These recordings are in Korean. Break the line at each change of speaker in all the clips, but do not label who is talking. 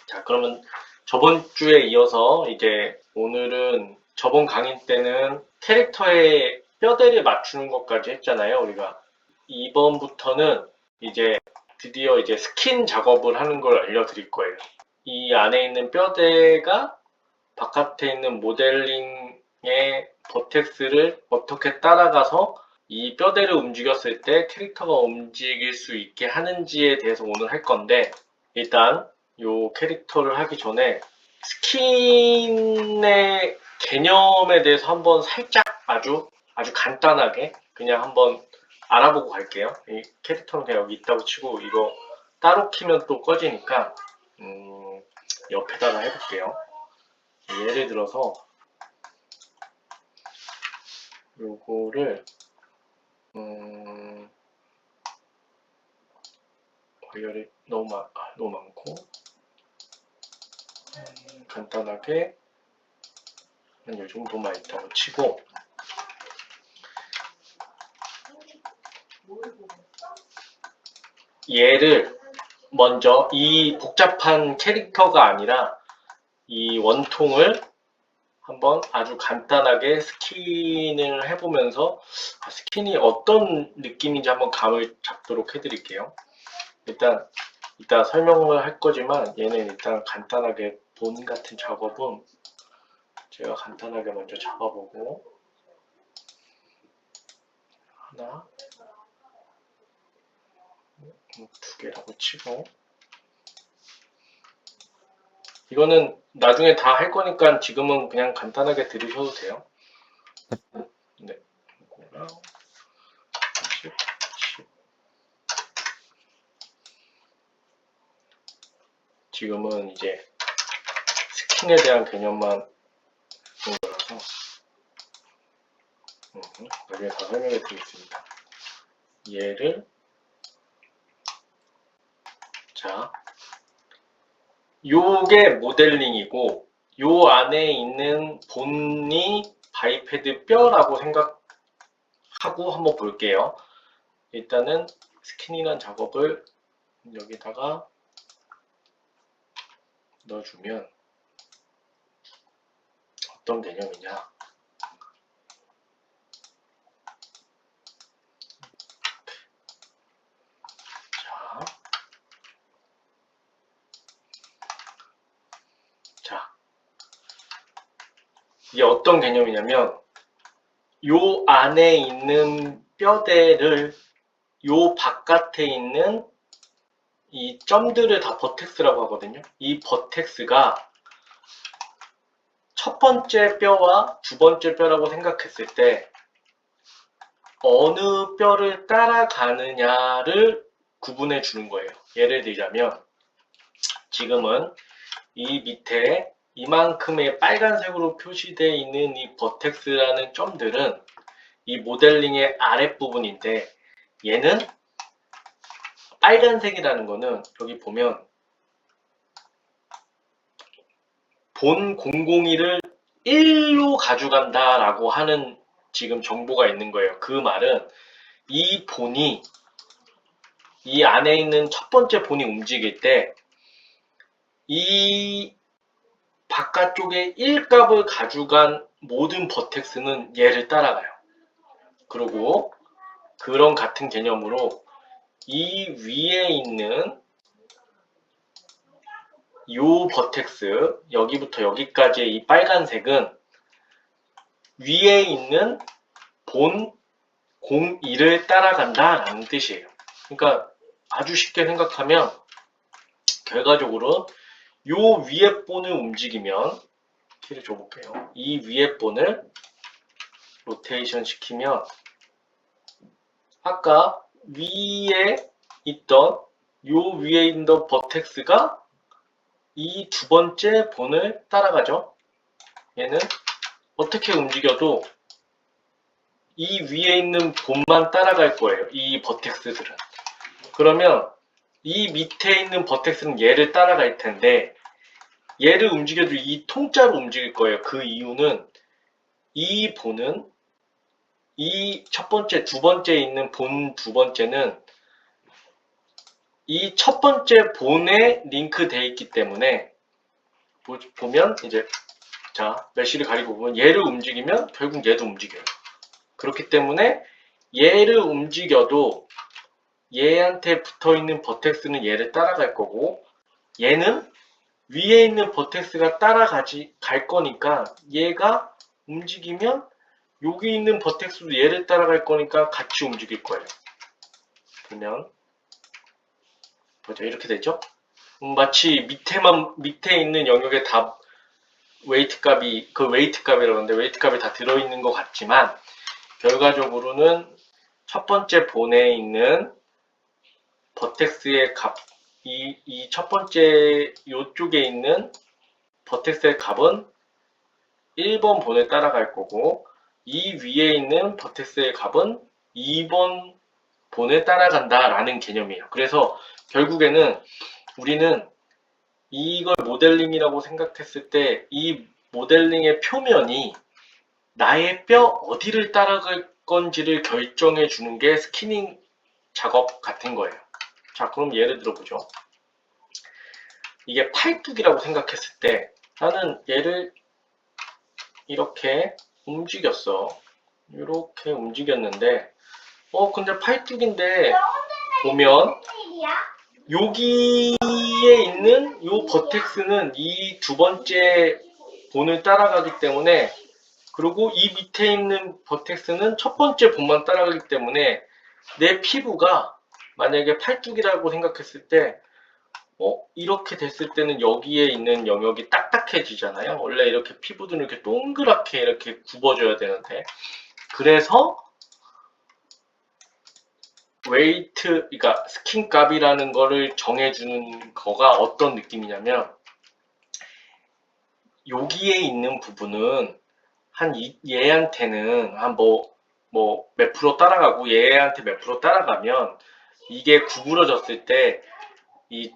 자, 그러면 저번 주에 이어서 이제 오늘은 저번 강의 때는 캐릭터의 뼈대를 맞추는 것까지 했잖아요, 우리가. 이번부터는 이제 드디어 이제 스킨 작업을 하는 걸 알려드릴 거예요. 이 안에 있는 뼈대가 바깥에 있는 모델링의 버텍스를 어떻게 따라가서 이 뼈대를 움직였을 때 캐릭터가 움직일 수 있게 하는지에 대해서 오늘 할 건데, 일단 요 캐릭터를 하기 전에 스킨의 개념에 대해서 한번 살짝 아주 간단하게 그냥 한번 알아보고 갈게요. 이 캐릭터는 그냥 여기 있다고 치고 이거 따로 키면 또 꺼지니까 옆에다가 해볼게요. 예를 들어서 요거를 와이어를 너무 많고 간단하게 한 요 정도만 있다고 치고, 얘를 먼저 이 복잡한 캐릭터가 아니라 이 원통을 한번 아주 간단하게 스킨을 해보면서 스킨이 어떤 느낌인지 한번 감을 잡도록 해드릴게요. 일단 이따 설명을 할 거지만 얘는 일단 간단하게 본 같은 작업은 제가 간단하게 먼저 잡아보고, 하나, 두 개라고 치고, 이거는 나중에 다 할 거니까 지금은 그냥 간단하게 들으셔도 돼요. 네, 이거랑 10. 지금은 이제 스킨에 대한 개념만 본 거라서 나중에 다 설명해 드리겠습니다. 얘를 자, 요게 모델링이고 요 안에 있는 본이 바이페드 뼈라고 생각하고 한번 볼게요. 일단은 스킨이란 작업을 여기다가 넣어주면 어떤 개념이냐, 자, 이게 어떤 개념이냐면 요 안에 있는 뼈대를 요 바깥에 있는 이 점들을 다 버텍스라고 하거든요. 이 버텍스가 첫 번째 뼈와 두 번째 뼈라고 생각했을 때 어느 뼈를 따라가느냐를 구분해 주는 거예요. 예를 들자면 지금은 이 밑에 이만큼의 빨간색으로 표시되어 있는 이 버텍스라는 점들은 이 모델링의 아랫부분인데, 얘는 빨간색이라는 거는 여기 보면 본 001을 1로 가져간다 라고 하는 지금 정보가 있는 거예요. 그 말은 이 본이, 이 안에 있는 첫 번째 본이 움직일 때 이 바깥쪽에 1값을 가져간 모든 버텍스는 얘를 따라가요. 그리고 그런 같은 개념으로 이 위에 있는 요 버텍스, 여기부터 여기까지의 이 빨간색은 위에 있는 본 01을 따라간다 라는 뜻이에요. 그러니까 아주 쉽게 생각하면 결과적으로 요 위에 본을 움직이면, 키를 줘볼게요. 이 위에 본을 로테이션 시키면 아까 위에 있던 요 위에 있던 버텍스가 이 두 번째 본을 따라가죠. 얘는 어떻게 움직여도 이 위에 있는 본만 따라갈 거예요. 이 버텍스들은. 그러면 이 밑에 있는 버텍스는 얘를 따라갈 텐데 얘를 움직여도 이 통짜로 움직일 거예요. 그 이유는 이 본은 이 첫 번째, 두 번째 있는 본 두 번째는 이 첫 번째 본에 링크되어 있기 때문에 보면 이제 자 메쉬를 가리고 보면 얘를 움직이면 결국 얘도 움직여요. 그렇기 때문에 얘를 움직여도 얘한테 붙어있는 버텍스는 얘를 따라갈 거고 얘는 위에 있는 버텍스가 갈 거니까 얘가 움직이면 여기 있는 버텍스도 얘를 따라갈 거니까 같이 움직일 거예요. 보면 보죠. 이렇게 되죠. 마치 밑에 있는 영역에 다 웨이트 값이 웨이트라고 하는데 웨이트 값이 다 들어있는 것 같지만 결과적으로는 첫 번째 본에 있는 버텍스의 값, 이 첫 번째 요쪽에 있는 버텍스의 값은 1번 본에 따라갈 거고 이 위에 있는 버텍스의 값은 2번 본에 따라간다 라는 개념이에요. 그래서 결국에는 우리는 이걸 모델링이라고 생각했을 때 이 모델링의 표면이 나의 뼈 어디를 따라갈 건지를 결정해 주는 게 스키닝 작업 같은 거예요. 자, 그럼 예를 들어 보죠. 이게 팔뚝이라고 생각했을 때 나는 얘를 이렇게 움직였어. 이렇게 움직였는데 근데 팔뚝인데 보면 여기에 있는 요 버텍스는 이 두 번째 본을 따라가기 때문에 그리고 이 밑에 있는 버텍스는 첫 번째 본만 따라가기 때문에 내 피부가 만약에 팔뚝이라고 생각했을 때 이렇게 됐을 때는 여기에 있는 영역이 딱딱해지잖아요. 원래 이렇게 피부들은 이렇게 동그랗게 이렇게 굽어줘야 되는데 그래서 웨이트, 그러니까 스킨 값이라는 거를 정해주는 거가 어떤 느낌이냐면 여기에 있는 부분은 얘한테는 한 몇 프로 따라가고 얘한테 몇 프로 따라가면 이게 구부러졌을 때 이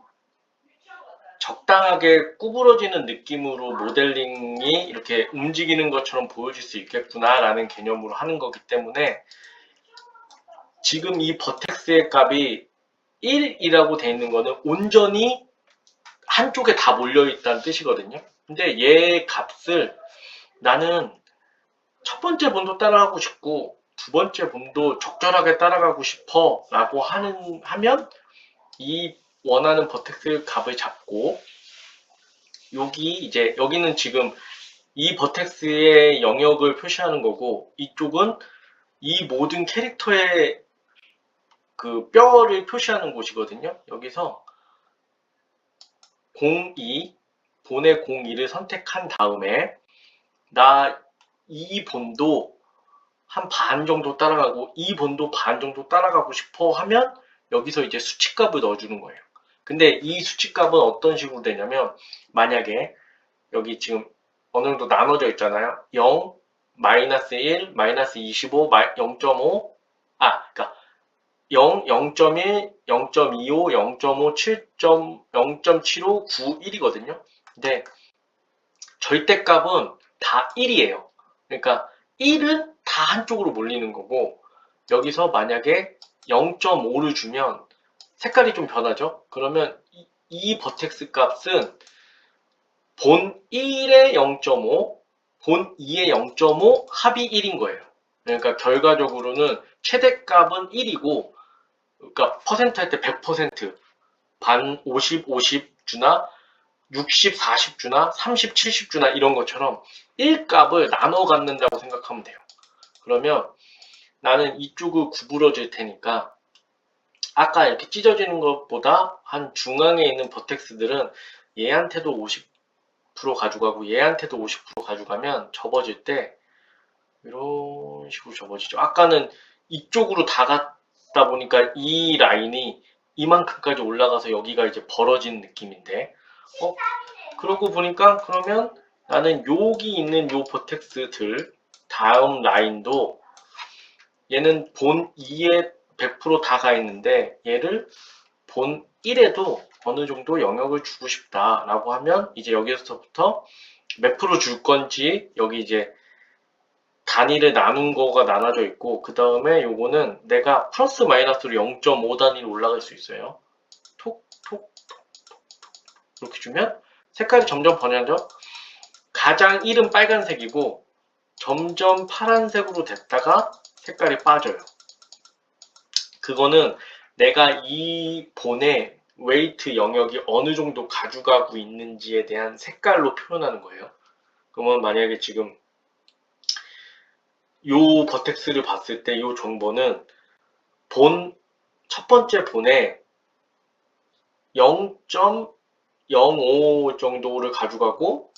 적당하게 구부러지는 느낌으로 모델링이 이렇게 움직이는 것처럼 보여질 수 있겠구나 라는 개념으로 하는 거기 때문에 지금 이 버텍스의 값이 1이라고 되어 있는 거는 온전히 한쪽에 다 몰려있다는 뜻이거든요. 근데 얘 값을 나는 첫 번째 본도 따라가고 싶고 두 번째 본도 적절하게 따라가고 싶어 라고 하면 이 원하는 버텍스 값을 잡고 여기는 지금 이 버텍스의 영역을 표시하는 거고 이쪽은 이 모든 캐릭터의 그 뼈를 표시하는 곳이거든요. 여기서 02, 본의 02를 선택한 다음에 이 본도 한 반 정도 따라가고 이 본도 반 정도 따라가고 싶어 하면 여기서 이제 수치값을 넣어주는 거예요. 근데 이 수치값은 어떤 식으로 되냐면 만약에 여기 지금 어느 정도 나눠져 있잖아요. 0, 마이너스 1, 마이너스 25, 0.5 그러니까 0, 0.1, 0.25, 0.5, 7점, 0.75, 9, 1이거든요. 근데 절대값은 다 1이에요. 그러니까 1은 다 한쪽으로 몰리는 거고 여기서 만약에 0.5를 주면 색깔이 좀 변하죠. 그러면 이 버텍스 값은 본 1에 0.5, 본 2에 0.5, 합이 1인 거예요. 그러니까 결과적으로는 최대값은 1이고 그러니까 퍼센트 할 때 100%, 반 50, 50 주나 60, 40 주나 30, 70 주나 이런 것처럼 1값을 나눠 갖는다고 생각하면 돼요. 그러면 나는 이쪽을 구부러질 테니까 아까 이렇게 찢어지는 것보다 한 중앙에 있는 버텍스들은 얘한테도 50% 가져가고 얘한테도 50% 가져가면 접어질 때 이런 식으로 접어지죠. 아까는 이쪽으로 다 갔다 보니까 이 라인이 이만큼까지 올라가서 여기가 이제 벌어진 느낌인데 그러고 보니까 그러면 나는 여기 있는 요 버텍스들 다음 라인도 얘는 본 2에 100% 다 가 있는데 얘를 본 1에도 어느 정도 영역을 주고 싶다라고 하면 이제 여기서부터 몇 프로 줄 건지 여기 이제 단위를 나눈 거가 나눠져 있고 그 다음에 요거는 내가 플러스 마이너스로 0.5 단위로 올라갈 수 있어요. 톡, 톡, 톡, 톡 이렇게 주면 색깔이 점점 번져져. 가장 1은 빨간색이고 점점 파란색으로 됐다가 색깔이 빠져요. 그거는 내가 이 본의 웨이트 영역이 어느 정도 가져가고 있는지에 대한 색깔로 표현하는 거예요. 그러면 만약에 지금 요 버텍스를 봤을 때 요 정보는 첫 번째 본에 0.05 정도를 가져가고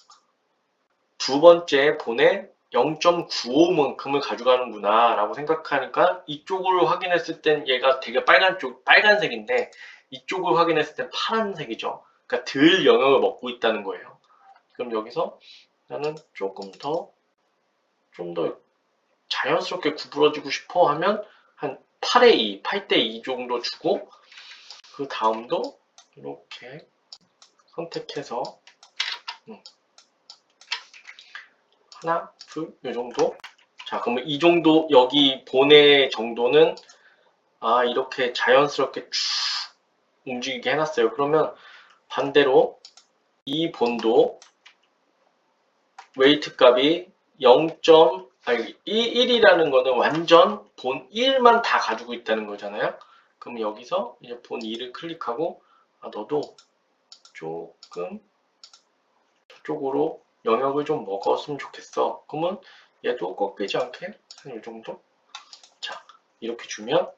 두 번째 본에 0.95만큼을 가져가는구나 라고 생각하니까 이쪽을 확인했을 땐 얘가 되게 빨간색인데 이쪽을 확인했을 땐 파란색이죠. 그러니까 덜 영역을 먹고 있다는 거예요. 그럼 여기서 나는 조금 더 좀 더 자연스럽게 구부러지고 싶어 하면 한 8의 2, 8대 2 정도 주고 그 다음도 이렇게 선택해서 하나, 둘, 이 정도. 자, 그러면 이 정도 여기 본의 정도는 이렇게 자연스럽게 쭉 움직이게 해놨어요. 그러면 반대로 이 본도 웨이트 값이 1이라는 거는 완전 본 1만 다 가지고 있다는 거잖아요. 그럼 여기서 이제 본 2를 클릭하고 너도 조금 저쪽으로 영역을 좀 먹었으면 좋겠어. 그러면 얘도 꺾이지 않게 한 이 정도? 자, 이렇게 주면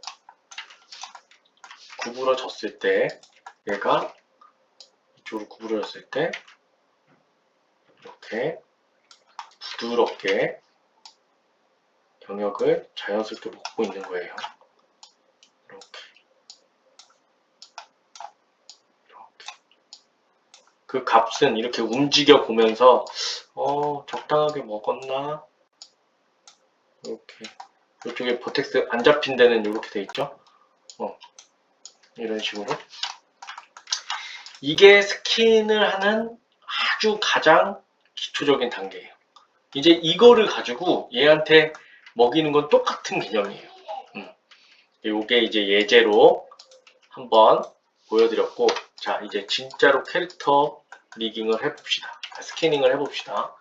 구부러졌을 때 얘가 이쪽으로 구부러졌을 때 이렇게 부드럽게 영역을 자연스럽게 먹고 있는 거예요. 이렇게. 그 값은 이렇게 움직여 보면서 적당하게 먹었나? 이렇게 이쪽에 버텍스 안 잡힌 데는 이렇게 돼 있죠. 이런 식으로 이게 스킨을 하는 아주 가장 기초적인 단계예요. 이제 이거를 가지고 얘한테 먹이는 건 똑같은 개념이에요. 요게 이제 예제로 한번 보여드렸고, 자 이제 진짜로 캐릭터 리깅을 해봅시다. 스캐닝을 해봅시다.